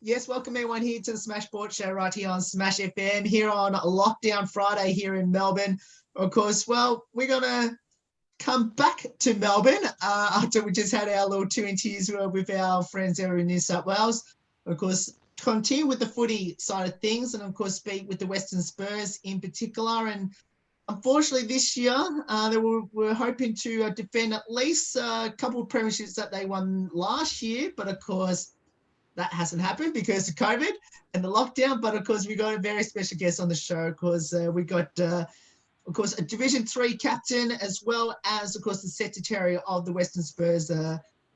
Yes, welcome everyone here to the Smash Sports Show right here on Smash FM here on Lockdown Friday here in Melbourne. Of course, well, we're going to come back to Melbourne after we just had our little 2 interviews with our friends there in New South Wales. Of course, continue with the footy side of things and, of course, speak with the Western Spurs in particular. And unfortunately, this year, they were hoping to defend at least a couple of premierships that they won last year. But, of course, that hasn't happened because of COVID and the lockdown. But of course, we got a very special guest on the show because we got, of course, a Division 3 captain as well as, of course, the secretary of the Western Spurs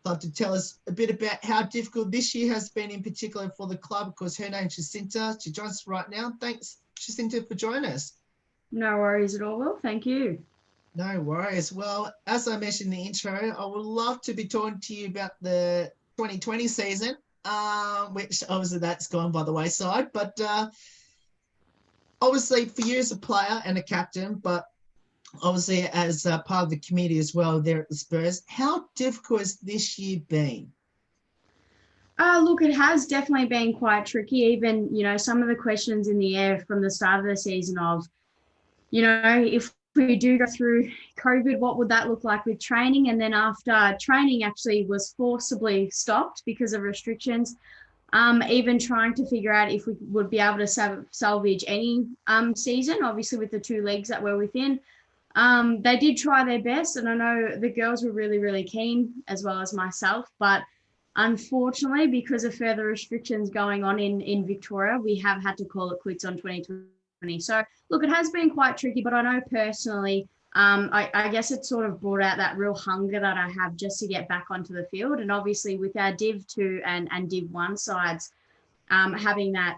club to tell us a bit about how difficult this year has been in particular for the club. Of course, her name's Jacinta. She joins us right now. Thanks, Jacinta, for joining us. No worries at all, Will. Thank you. No worries. Well, as I mentioned in the intro, I would love to be talking to you about the 2020 season. Which obviously that's gone by the wayside, but obviously for you as a player and a captain, but obviously as part of the committee as well there at the Spurs, how difficult has this year been? Look, it has definitely been quite tricky. Even, some of the questions in the air from the start of the season of, if we do go through COVID, what would that look like with training? And then after training actually was forcibly stopped because of restrictions, even trying to figure out if we would be able to salvage any season, obviously with the 2 leagues that we're within. They did try their best, and I know the girls were really, really keen, as well as myself, but unfortunately, because of further restrictions going on in Victoria, we have had to call it quits on 2020. So, look, it has been quite tricky, but I know personally, I guess it sort of brought out that real hunger that I have just to get back onto the field. And obviously with our Div 2 and Div 1 sides having that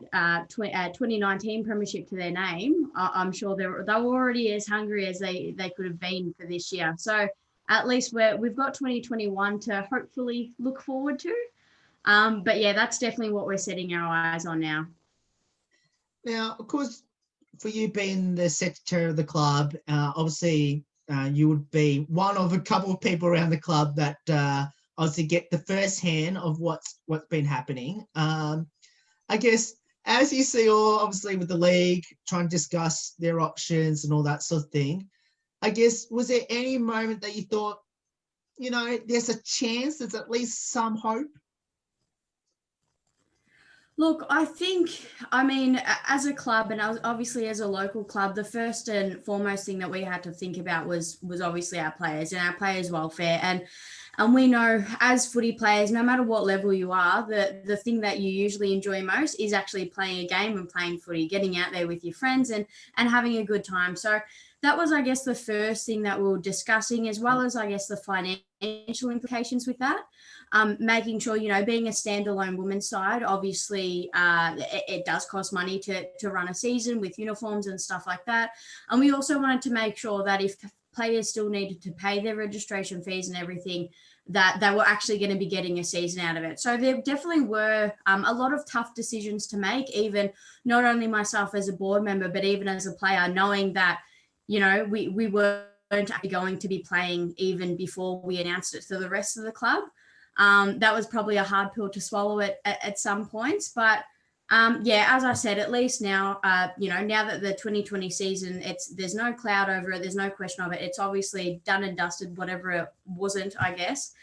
2019 premiership to their name, I'm sure they were already as hungry as they could have been for this year. So at least we've got 2021 to hopefully look forward to. But yeah, that's definitely what we're setting our eyes on now. Now, of course, for you being the secretary of the club, obviously you would be one of a couple of people around the club that obviously get the first hand of what's been happening. I guess as you see all obviously with the league trying to discuss their options and all that sort of thing, I guess was there any moment that you thought, there's a chance, there's at least some hope? Look, as a club and obviously as a local club, the first and foremost thing that we had to think about was obviously our players and our players' welfare. And we know as footy players, no matter what level you are, the thing that you usually enjoy most is actually playing a game and playing footy, getting out there with your friends and having a good time. So that was, I guess, the first thing that we were discussing, as well as, I guess, the financial implications with that. Making sure, being a standalone women's side, obviously it does cost money to run a season with uniforms and stuff like that. And we also wanted to make sure that if players still needed to pay their registration fees and everything, that they were actually going to be getting a season out of it. So there definitely were a lot of tough decisions to make, even not only myself as a board member, but even as a player, knowing that, we weren't actually going to be playing even before we announced it to the rest of the club. That was probably a hard pill to swallow at some points, but as I said, at least now, now that the 2020 season, there's no cloud over it, there's no question of it. It's obviously done and dusted, whatever it wasn't, I guess.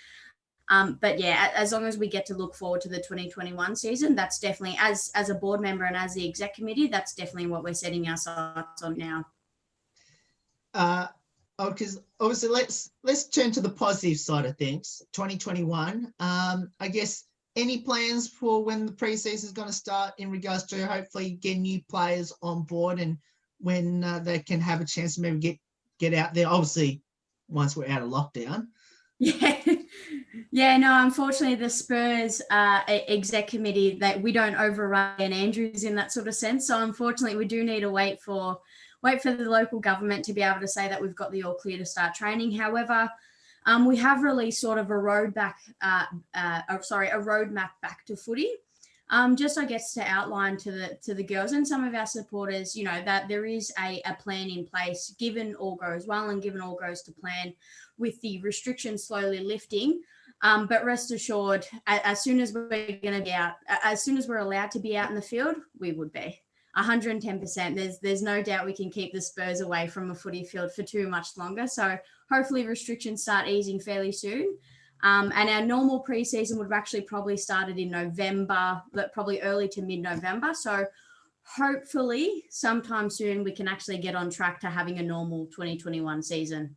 But yeah, as long as we get to look forward to the 2021 season, that's definitely, as a board member and as the exec committee, that's definitely what we're setting our sights on now. Because obviously let's turn to the positive side of things. 2021. I guess any plans for when the preseason is going to start in regards to hopefully getting new players on board and when they can have a chance to maybe get out there? Obviously, once we're out of lockdown. Yeah. No, unfortunately, the Spurs exec committee, that we don't override Andrews in that sort of sense. So unfortunately, we do need to wait for the local government to be able to say that we've got the all clear to start training. However, we have released sort of a roadmap back to footy. Just, I guess, to outline to the girls and some of our supporters, that there is a plan in place, given all goes well and given all goes to plan, with the restrictions slowly lifting. But rest assured, as soon as we're going to be out, as soon as we're allowed to be out in the field, we would be 110%. There's no doubt we can keep the Spurs away from a footy field for too much longer. So hopefully restrictions start easing fairly soon. And our normal preseason would have actually probably started in November, but probably early to mid-November. So hopefully sometime soon we can actually get on track to having a normal 2021 season.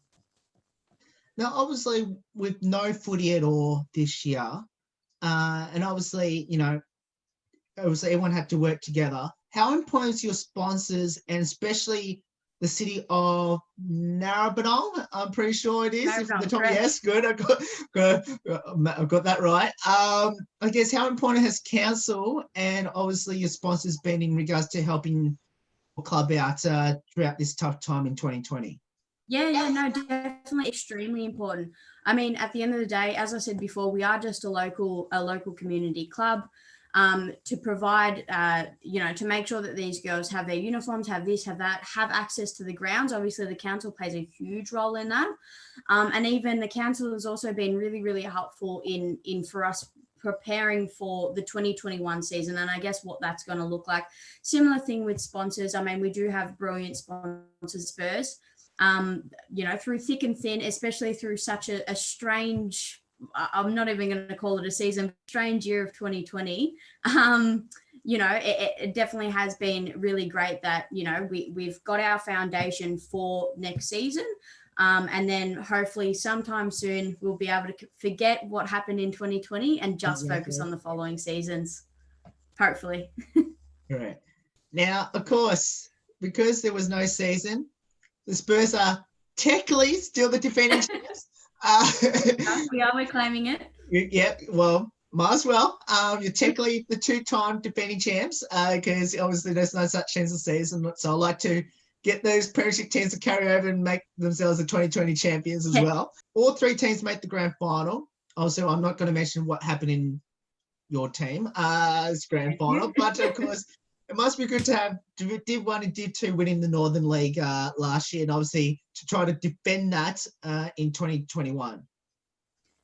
Now, obviously, with no footy at all this year, and obviously, everyone had to work together. How important is your sponsors, and especially the city of Narrabeen? I'm pretty sure it is. Yes, good. I've got that right. I guess how important has council and obviously your sponsors been in regards to helping the club out throughout this tough time in 2020? Yeah, no, definitely extremely important. I mean, at the end of the day, as I said before, we are just a local community club. To provide, to make sure that these girls have their uniforms, have this, have that, have access to the grounds. Obviously, the council plays a huge role in that. And even the council has also been really, really helpful in for us preparing for the 2021 season. And I guess what that's going to look like. Similar thing with sponsors. I mean, we do have brilliant sponsors, Spurs, through thick and thin, especially through such a strange, I'm not even going to call it a season, strange year of 2020. It definitely has been really great that, we've got our foundation for next season. And then hopefully sometime soon we'll be able to forget what happened in 2020 and just focus on the following seasons. Hopefully. Right. Now, of course, because there was no season, the Spurs are technically still the defending champions. We're claiming it. Yeah, well, might as well. You're technically the two-time defending champs because obviously there's no such chance of season. So I like to get those premiership teams to carry over and make themselves the 2020 champions as well. All three teams make the grand final. Also, I'm not going to mention what happened in your team as grand final, but of course, it must be good to have Div 1 and Div 2 winning the Northern League last year and obviously to try to defend that in 2021.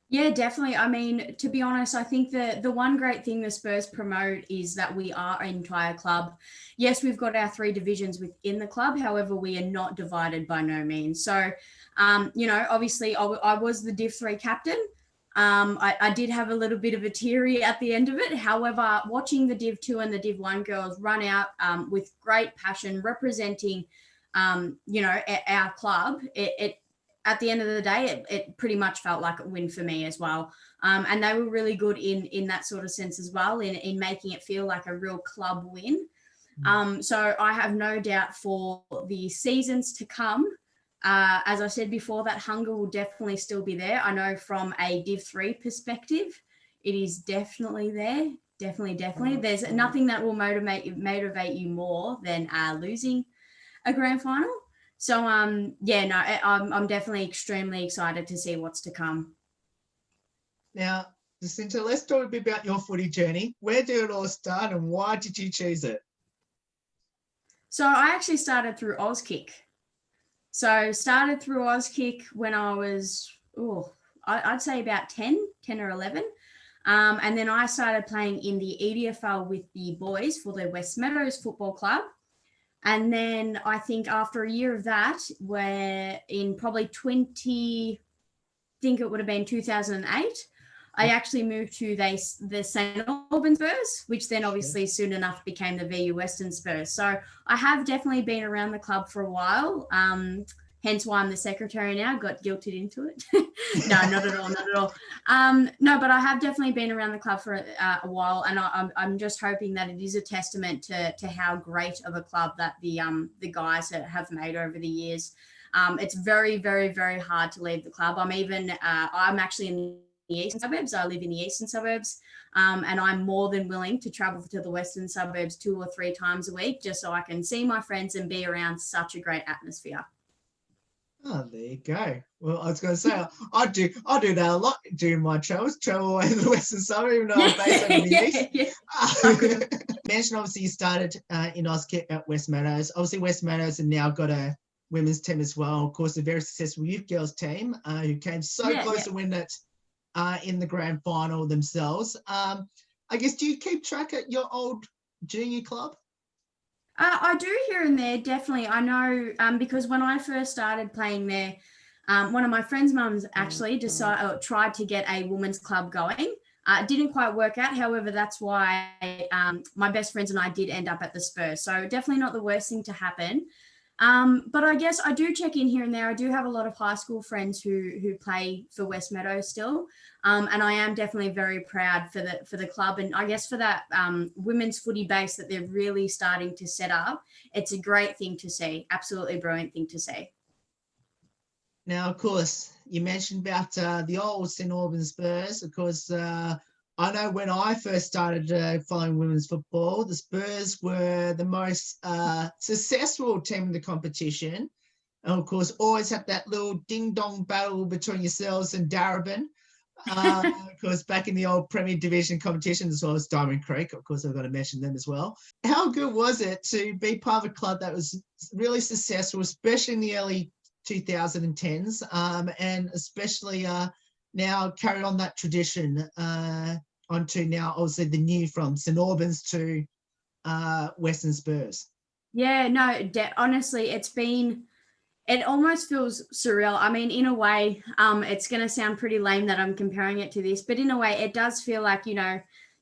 Yeah, definitely. I mean, to be honest, I think the one great thing the Spurs promote is that we are an entire club. Yes, we've got our three divisions within the club. However, we are not divided by no means. So, obviously I was the Div 3 captain. I did have a little bit of a teary at the end of it. However, watching the Div 2 and the Div 1 girls run out with great passion, representing, our club, it at the end of the day, it pretty much felt like a win for me as well. And they were really good in that sort of sense as well, in making it feel like a real club win. So I have no doubt for the seasons to come. As I said before, that hunger will definitely still be there. I know from a Div 3 perspective, it is definitely there. Definitely. There's nothing that will motivate you more than losing a grand final. So, I'm definitely extremely excited to see what's to come. Now, Jacinta, let's talk a bit about your footy journey. Where did it all start and why did you choose it? So I actually started through Auskick. So started through Auskick when I was, I'd say about 10 or 11. And then I started playing in the EDFL with the boys for the West Meadows Football Club. And then I think after a year of that, where in probably 2008, I actually moved to the St. Albans Spurs, which then obviously soon enough became the VU Western Spurs. So I have definitely been around the club for a while, hence why I'm the secretary now, got guilted into it. No, not at all. No, but I have definitely been around the club for a while, and I'm just hoping that it is a testament to how great of a club that the guys have made over the years. It's very, very, very hard to leave the club. I'm actually in the eastern suburbs. I live in the eastern suburbs, and I'm more than willing to travel to the western suburbs 2 or 3 times a week just so I can see my friends and be around such a great atmosphere. Oh, there you go. Well, I was going to say, I do that a lot during my travels, travel away to the western suburb, even though I'm based over the east. Mentioned, obviously, you started in Auskick at West Meadows. Obviously, West Meadows have now got a women's team as well. Of course, a very successful youth girls team who came so close to win that in the grand final themselves. I guess, do you keep track at your old junior club? I do here and there, definitely. I know because when I first started playing there, one of my friend's mums actually tried to get a women's club going. It didn't quite work out. However, that's why my best friends and I did end up at the Spurs. So definitely not the worst thing to happen. But I guess I do check in here and there. I do have a lot of high school friends who play for West Meadows still. And I am definitely very proud for the club. And I guess for that women's footy base that they're really starting to set up, it's a great thing to see. Absolutely brilliant thing to see. Now, of course, you mentioned about the old St Albans Spurs. Of course, I know when I first started following women's football, the Spurs were the most successful team in the competition. And of course, always had that little ding-dong battle between yourselves and Darebin. Of course, back in the old Premier Division competition, as well as Diamond Creek. Of course, I've got to mention them as well. How good was it to be part of a club that was really successful, especially in the early 2010s, and especially now carry on that tradition onto now, obviously, the new from St Albans to Western Spurs? Yeah, no, honestly, it almost feels surreal. I mean, in a way, it's going to sound pretty lame that I'm comparing it to this, but in a way, it does feel like,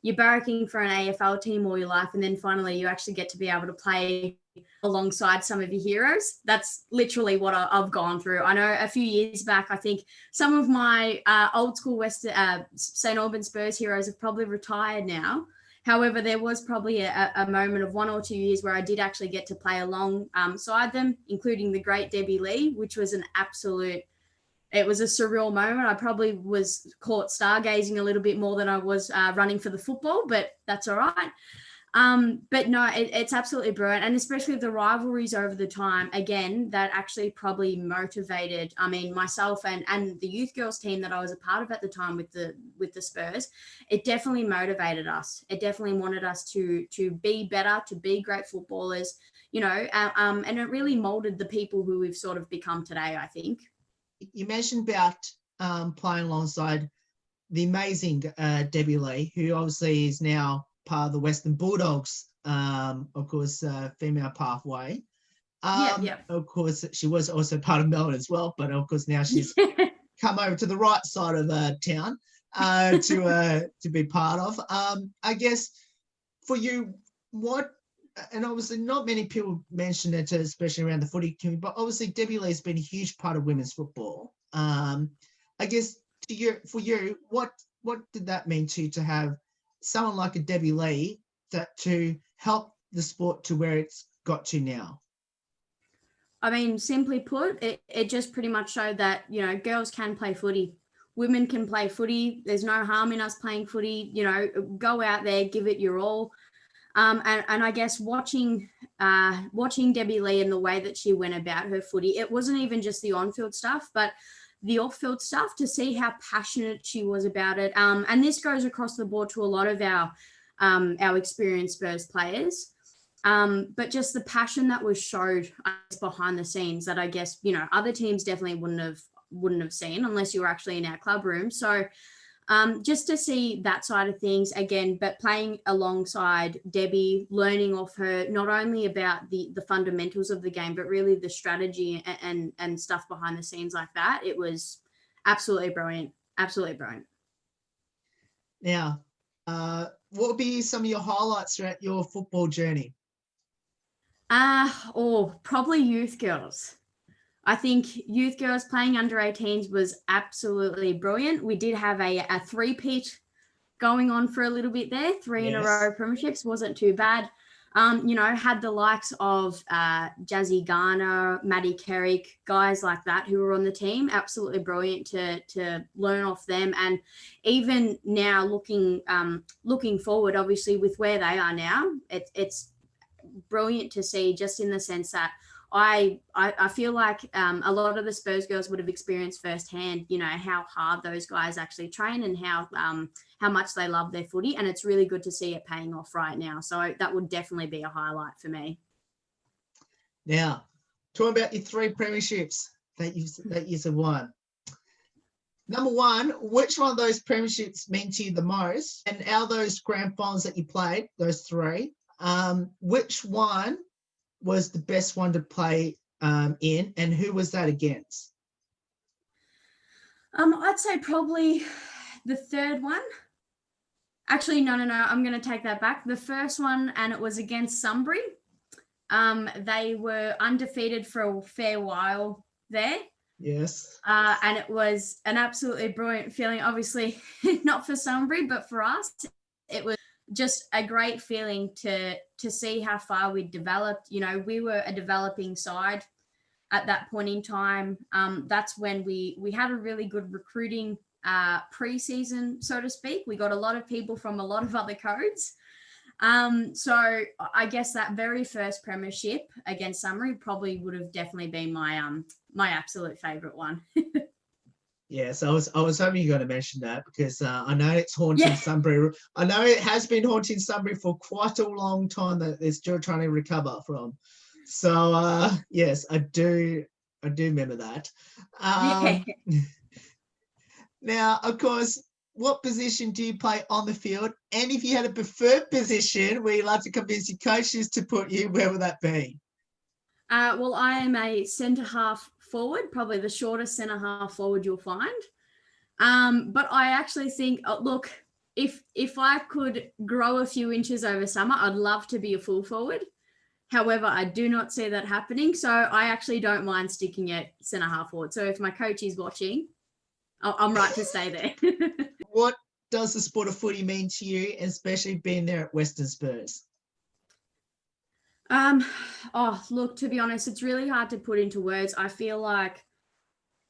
you're barracking for an AFL team all your life, and then finally you actually get to be able to play alongside some of your heroes. That's literally what I've gone through. I know a few years back, I think some of my old school St Albans Spurs heroes have probably retired now. However, there was probably a moment of 1 or 2 years where I did actually get to play alongside them, including the great Debbie Lee, which was it was a surreal moment. I probably was caught stargazing a little bit more than I was running for the football, but that's all right. But no, it's absolutely brilliant. And especially the rivalries over the time, again, that actually probably motivated, myself and the youth girls team that I was a part of at the time with the Spurs. It definitely motivated us. It definitely wanted us to be better, to be great footballers, and it really molded the people who we've sort of become today, I think. You mentioned about playing alongside the amazing Debbie Lee, who obviously is now part of the Western Bulldogs, of course, female pathway. Yeah. Of course, she was also part of Melbourne as well, but of course now she's come over to the right side of town to be part of. I guess for you, and obviously not many people mention it, especially around the footy community, but obviously Debbie Lee has been a huge part of women's football. I guess for you, what did that mean to you to have someone like a Debbie Lee to help the sport to where it's got to now? I mean, simply put, it just pretty much showed that, girls can play footy. Women can play footy. There's no harm in us playing footy. Go out there, give it your all. And I guess watching Debbie Lee and the way that she went about her footy, it wasn't even just the on-field stuff, but the off-field stuff, to see how passionate she was about it. And this goes across the board to a lot of our experienced Spurs players. But just the passion that was showed behind the scenes that I guess, other teams definitely wouldn't have seen unless you were actually in our club room. So just to see that side of things again, but playing alongside Debbie, learning off her, not only about the fundamentals of the game, but really the strategy and stuff behind the scenes like that. It was absolutely brilliant. Absolutely brilliant. Now, what would be some of your highlights throughout your football journey? Probably youth girls. I think youth girls playing under 18s was absolutely brilliant. We did have a three-peat going on for a little bit there. Three in a row premierships wasn't too bad. Had the likes of Jazzy Garner, Maddie Kerrick, guys like that who were on the team. Absolutely brilliant to learn off them. And even now looking forward, obviously with where they are now, it's brilliant to see, just in the sense that I feel like a lot of the Spurs girls would have experienced firsthand, how hard those guys actually train and how much they love their footy. And it's really good to see it paying off right now. So that would definitely be a highlight for me. Now, talking about your three premierships that you've won. Number one, which one of those premierships mean to you the most? And out of those grand finals that you played, those three, which one was the best one to play in, and who was that against? I'd say probably the third one. Actually, no. I'm going to take that back. The first one, and it was against Sunbury. They were undefeated for a fair while there. Yes. And it was an absolutely brilliant feeling. Obviously, not for Sunbury, but for us, it was just a great feeling to see how far we'd developed. You know, we were a developing side at that point in time. That's when we had a really good recruiting pre-season, so to speak. We got a lot of people from a lot of other codes. So I guess that very first premiership against Sunbury probably would have definitely been my absolute favourite one. Yes, I was hoping you were going to mention that, because I know it's haunting Sunbury. I know it has been haunting Sunbury for quite a long time that they're still trying to recover from. So yes, I do remember that. Now, of course, what position do you play on the field? And if you had a preferred position where you'd like to convince your coaches to put you, where would that be? Well, I am a centre half forward, probably the shortest centre half forward you'll find. But I actually think, look, if I could grow a few inches over summer, I'd love to be a full forward. However, I do not see that happening. So I actually don't mind sticking at centre half forward. So if my coach is watching, I'm right to stay there. What does the sport of footy mean to you, especially being there at Western Spurs? Look, to be honest, it's really hard to put into words. I feel like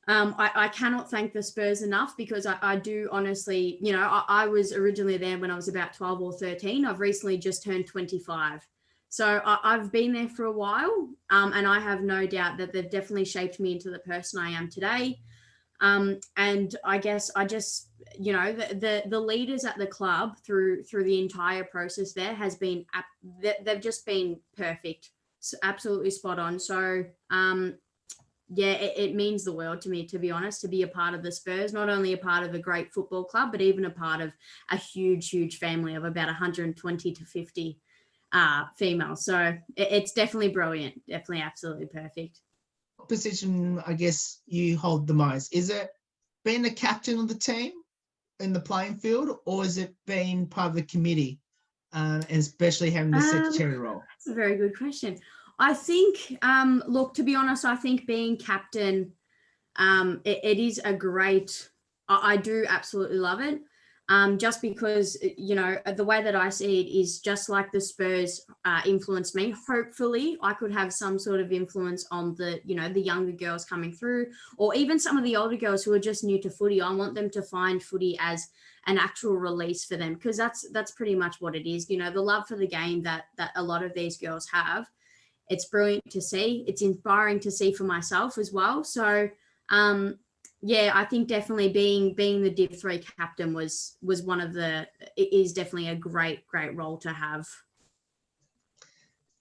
I cannot thank the Spurs enough, because I do honestly, you know, I was originally there when I was about 12 or 13. I've recently just turned 25. So I've been there for a while, and I have no doubt that they've definitely shaped me into the person I am today. And I guess I just, you know, the leaders at the club through the entire process there has been, they've just been perfect, absolutely spot on. So, yeah, it means the world to me, to be honest, to be a part of the Spurs, not only a part of a great football club, but even a part of a huge family of about 120 to 50 females. So it's definitely brilliant, definitely absolutely perfect. Position, I guess, you hold the most? Is it being the captain of the team in the playing field, or is it being part of the committee, and especially having the secretary role? That's a very good question. I think, look, to be honest, I think being captain, it is a great, I do absolutely love it. Just because, you know, the way that I see it is just like the Spurs influenced me. Hopefully I could have some sort of influence on the, you know, the younger girls coming through, or even some of the older girls who are just new to footy. I want them to find footy as an actual release for them, because that's pretty much what it is. You know, the love for the game that a lot of these girls have. It's brilliant to see. It's inspiring to see for myself as well. So, yeah, I think definitely being the Div 3 captain was one of it is definitely a great role to have.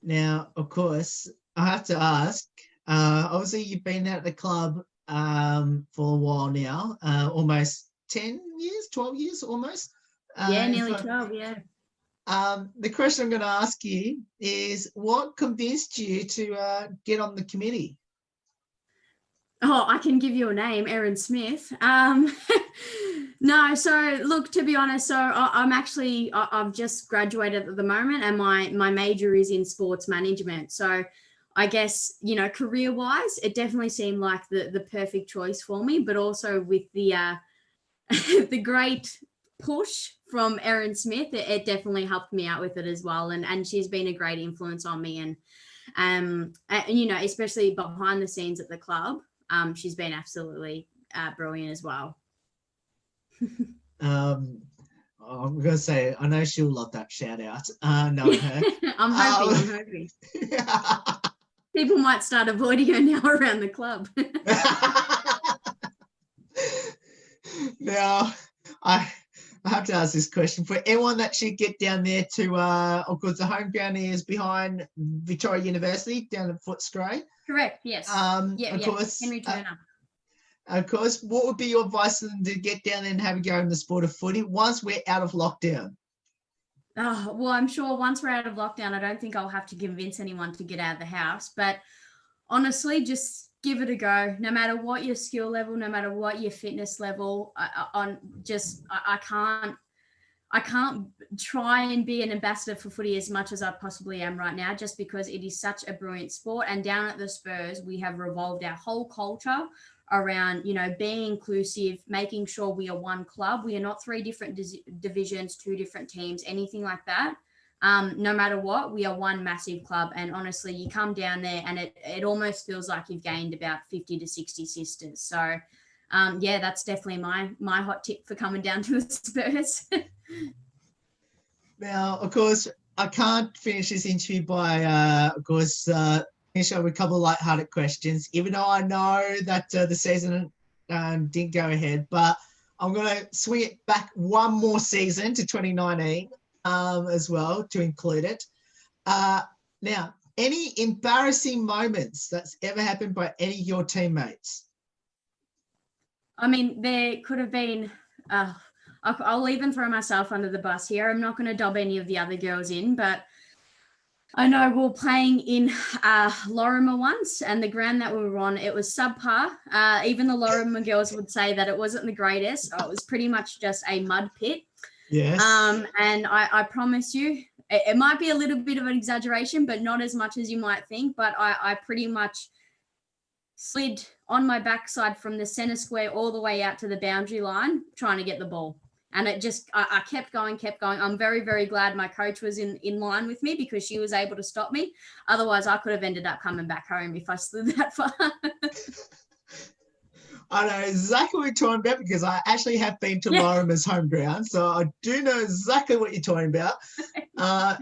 Now, of course, I have to ask, obviously you've been at the club for a while now, almost 10 years, 12 years almost. Yeah, nearly 12, yeah. The question I'm going to ask you is, what convinced you to get on the committee? Oh, I can give you a name, Erin Smith. No, so look, to be honest, so I've just graduated at the moment, and my major is in sports management. So I guess, you know, career-wise, it definitely seemed like the perfect choice for me, but also with the the great push from Erin Smith, it definitely helped me out with it as well. And she's been a great influence on me. And you know, especially behind the scenes at the club, she's been absolutely brilliant as well. I'm going to say, I know she'll love that shout out, knowing her. I'm hoping. People might start avoiding her now around the club. Now, I have to ask this question. For anyone that should get down there to, of course, the home ground is behind Victoria University, down at Footscray. Correct, yes. Of course, Henry Turner. Of course, what would be your advice to them to get down there and have a go in the sport of footy once we're out of lockdown? Oh, well, I'm sure once we're out of lockdown, I don't think I'll have to convince anyone to get out of the house. But honestly, just give it a go. No matter what your skill level, no matter what your fitness level, I can't try and be an ambassador for footy as much as I possibly am right now, just because it is such a brilliant sport. And down at the Spurs, we have revolved our whole culture around, being inclusive, making sure we are one club. We are not three different divisions, two different teams, anything like that. No matter what, we are one massive club. And honestly, you come down there and it almost feels like you've gained about 50 to 60 sisters. So that's definitely my hot tip for coming down to the Spurs. Now, of course, I can't finish this interview by, finish up with a couple of lighthearted questions, even though I know that the season didn't go ahead. But I'm going to swing it back one more season to 2019 as well to include it. Now, any embarrassing moments that's ever happened by any of your teammates? I mean, there could have been... I'll even throw myself under the bus here. I'm not going to dob any of the other girls in, but I know we were playing in Lorimer once, and the ground that we were on, it was subpar. Even the Lorimer girls would say that it wasn't the greatest. It was pretty much just a mud pit. Yes. And I promise you, it might be a little bit of an exaggeration, but not as much as you might think. But I pretty much slid on my backside from the center square all the way out to the boundary line trying to get the ball. And it just, I kept going. I'm very, very glad my coach was in line with me, because she was able to stop me. Otherwise, I could have ended up coming back home if I slid that far. I know exactly what you're talking about, because I actually have been to Lorimer's home ground. So I do know exactly what you're talking about.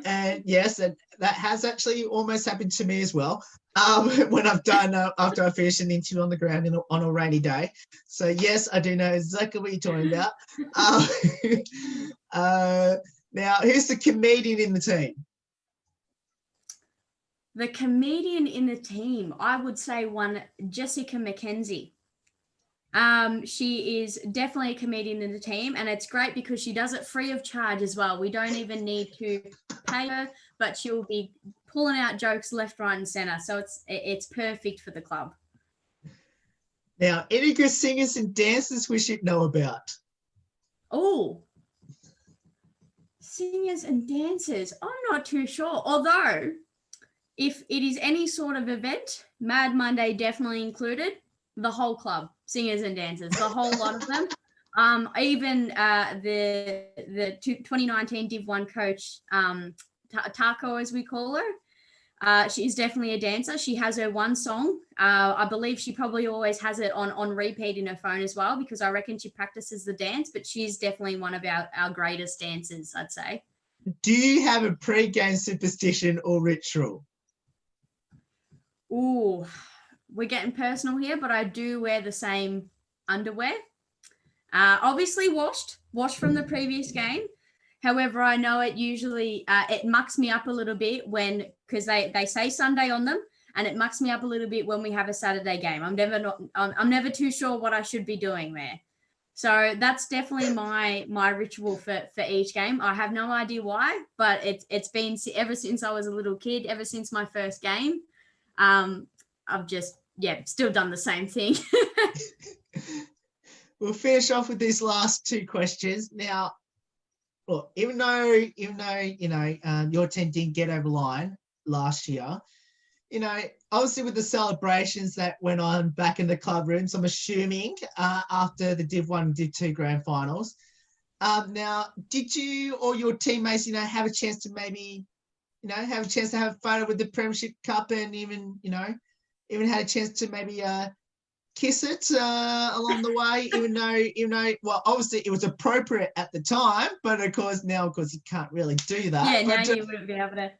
And yes, that has actually almost happened to me as well. When I've done, after I finished an interview on the ground on a rainy day. So yes, I do know exactly what you're talking about. Now, who's the comedian in the team? The comedian in the team, I would say one, Jessica McKenzie. She is definitely a comedian in the team, and it's great because she does it free of charge as well. We don't even need to pay her, but she'll be pulling out jokes left, right, and center. So it's perfect for the club. Now, any good singers and dancers we should know about? Oh, singers and dancers. I'm not too sure. Although, if it is any sort of event, Mad Monday definitely included, the whole club, singers and dancers, the whole lot of them. Even the 2019 Div 1 coach, Taco, as we call her, she's definitely a dancer. She has her one song. I believe she probably always has it on repeat in her phone as well, because I reckon she practices the dance, but she's definitely one of our greatest dancers, I'd say. Do you have a pre-game superstition or ritual? Ooh, we're getting personal here, but I do wear the same underwear. Obviously washed from the previous game. However, I know it usually, it mucks me up a little bit because they say Sunday on them, and it mucks me up a little bit when we have a Saturday game. I'm never too sure what I should be doing there. So that's definitely my ritual for each game. I have no idea why, but it's been ever since I was a little kid, ever since my first game. I've just, still done the same thing. We'll finish off with these last two questions. Now, well, even though your team didn't get over the line last year, obviously with the celebrations that went on back in the club rooms, I'm assuming after the Div 1 and Div 2 grand finals. Now, did you or your teammates, have a chance to maybe, have a chance to have a photo with the Premiership Cup, and even had a chance to maybe kiss it along the way, even though, well, obviously it was appropriate at the time, but of course now, you can't really do that. Yeah, now you wouldn't be able to.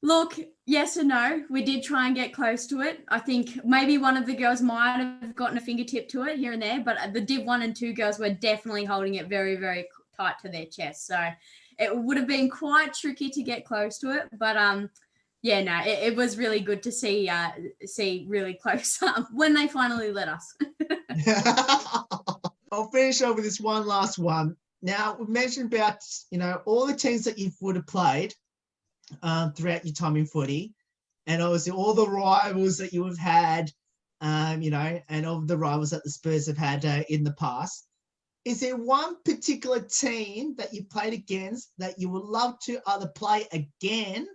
Look, yes and no. We did try and get close to it. I think maybe one of the girls might have gotten a fingertip to it here and there, but the Div 1 and 2 girls were definitely holding it very, very tight to their chest. So it would have been quite tricky to get close to it. But Yeah, no, it was really good to see really close up when they finally let us. I'll finish off with this one last one. Now, we've mentioned about, all the teams that you would have played throughout your time in footy, and obviously all the rivals that you have had, and all the rivals that the Spurs have had in the past. Is there one particular team that you played against that you would love to either play again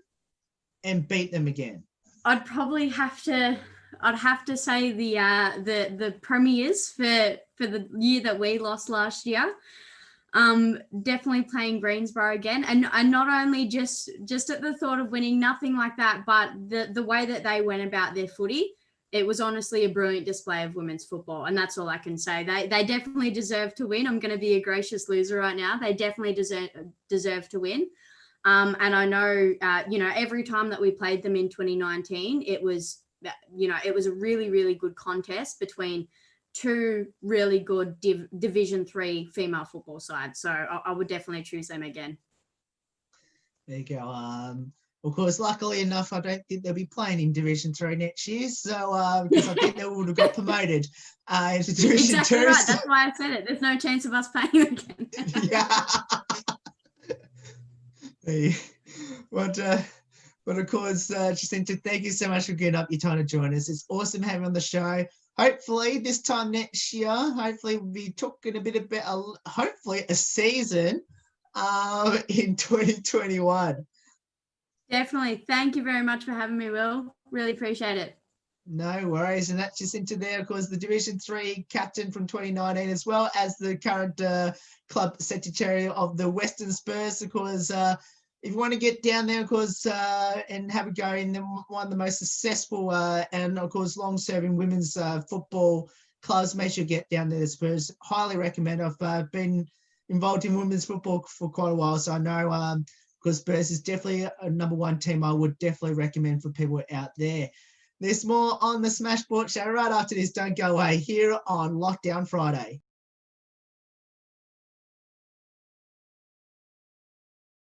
and beat them again? I'd probably have to say the premiers for the year that we lost last year. Definitely playing Greensboro again, and not only just at the thought of winning, nothing like that, but the way that they went about their footy. It was honestly a brilliant display of women's football, and that's all I can say. They definitely deserve to win. I'm going to be a gracious loser right now. They definitely deserve to win. And I know, every time that we played them in 2019, it was a really, really good contest between two really good Division 3 female football sides. So I would definitely choose them again. There you go. Of course, luckily enough, I don't think they'll be playing in Division 3 next year. So, because I think they would have got promoted into Division 2. Exactly right. So. That's why I said it. There's no chance of us playing again. Yeah. But of course, Jacinta, thank you so much for getting up your time to join us. It's awesome having you on the show. Hopefully, this time next year, we'll be talking a bit about, hopefully, a season in 2021. Definitely. Thank you very much for having me, Will. Really appreciate it. No worries. And that's Jacinta there, of course, the Division 3 captain from 2019, as well as the current club secretary of the Western Spurs. Of course, if you want to get down there, of course, and have a go in one of the most successful and, of course, long-serving women's football clubs, make sure you get down there. The Spurs, highly recommend. I've been involved in women's football for quite a while, so I know because Spurs is definitely a number one team I would definitely recommend for people out there. There's more on the Smash Sport Show right after this. Don't go away here on Lockdown Friday.